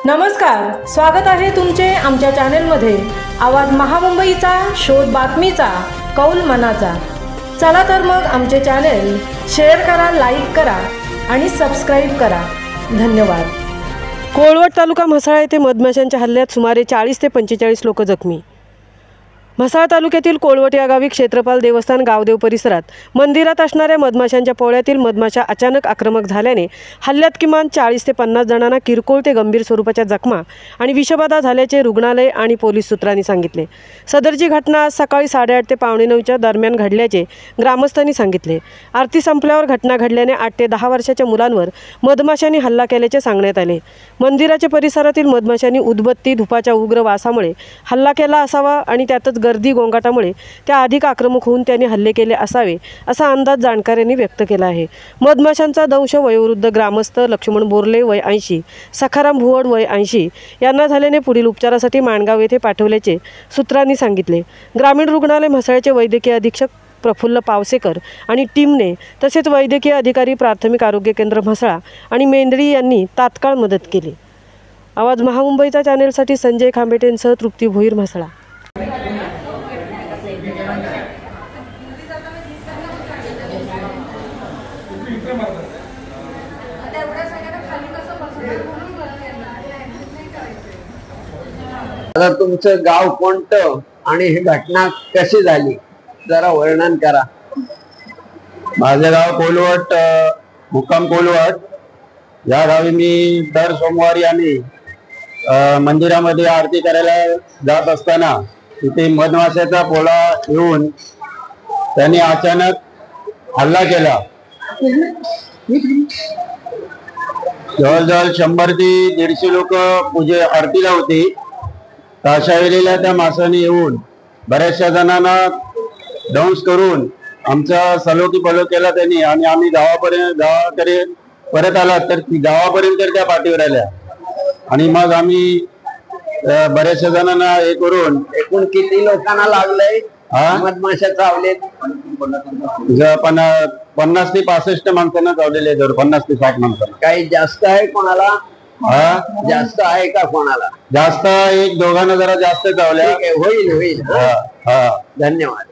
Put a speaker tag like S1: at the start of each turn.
S1: नमस्कार, स्वागत आहे तुमचे आमच्या चॅनेलमध्ये। आवाज महामुंबईचा, शोध बातमीचा, कौल मनाचा। चला तर मग आमचे चॅनेल शेअर करा, लाईक करा आणि सबस्क्राइब करा। धन्यवाद। कोळवट तालुका म्हसळा येथे मधमाशांच्या हल्ल्यात सुमारे 40 ते 45 लोक जखमी। म्हसळा तालुक्यातील कोळवट या गावी क्षेत्रपाल देवस्थान गावदेव परिसरात मंदिरात असणाऱ्या मधमाशांच्या पोळ्यातील मधमाशा अचानक आक्रमक झाल्याने हल्ल्यात किमान 40 ते 50 जणांना किरकोळ ते गंभीर स्वरूपाच्या जखमा आणि विषबाधा झाल्याचे रुग्णालय आणि पोलीस सूत्रांनी सांगितले। सदरची घटना आज सकाळी 8:30 ते 9:45 दरम्यान घडल्याचे ग्रामस्थांनी सांगितले। आरती संपल्यावर घटना घडल्याने 8 ते 10 वर्षाच्या मुलांवर मधमाशांनी हल्ला केल्याचे सांगण्यात आले। मंदिराच्या परिसरातील मधमाशांनी उदबत्ती धुपाच्या उग्र वासामुळे हल्ला केला असावा आणि त्यातच गर्दी गोंगाटामुळे त्या अधिक आक्रमक होऊन त्यांनी हल्ले केले असावे असा अंदाज जाणकारांनी व्यक्त केला आहे। मधमाशांचा दंश वयोवृद्ध ग्रामस्थ लक्ष्मण बोरले वय 80, सखाराम भुवड वय 80 यांना झाल्याने पुढील उपचारासाठी माणगाव येथे पाठवल्याचे सूत्रांनी सांगितले। ग्रामीण रुग्णालय म्हसळाचे वैद्यकीय अधीक्षक प्रफुल्ल पावसेकर आणि टीमने तसेच वैद्यकीय अधिकारी प्राथमिक आरोग्य केंद्र म्हसळा आणि मेंदळी यांनी तात्काळ मदत केली। आवाज महामुंबईचा चॅनेलसाठी संजय खांबेटेंसह तृप्ती भोईर, म्हसळा।
S2: आता तुमचं गाव कोणतं आणि ही घटना कशी झाली जरा वर्णन करा।
S3: माझे गाव कोलवट, मुक्काम कोलवट। या गावी मी दर सोमवारी आणि मंदिरामध्ये आरती करायला जात असताना तिथे मधमाशाचा पोळा येऊन त्यांनी अचानक हल्ला केला। जवळजवळ 100 ते 150 लोक पूजे आरतीला होती। अशा वेळेला त्या माशाने येऊन बऱ्याचशा जणांना दंश करून आमचा सलोकी पलो केला त्यांनी आणि आम्ही गावाकडे परत आला तर गावापर्यंत त्या पाठीवर आल्या आणि मग आम्ही बऱ्याचशा जणांना हे करून
S2: एकूण किती लोकांना लागलंय मधमाशा चावले?
S3: 50 ते 65 माणसांना चावलेले, 50 ते 60 माणसांना।
S2: काही जास्त आहे कोणाला? जास्त आहे का कोणाला?
S3: जास्त एक दोघांना जरा जास्त चावल्या।
S2: होईल होईल। धन्यवाद।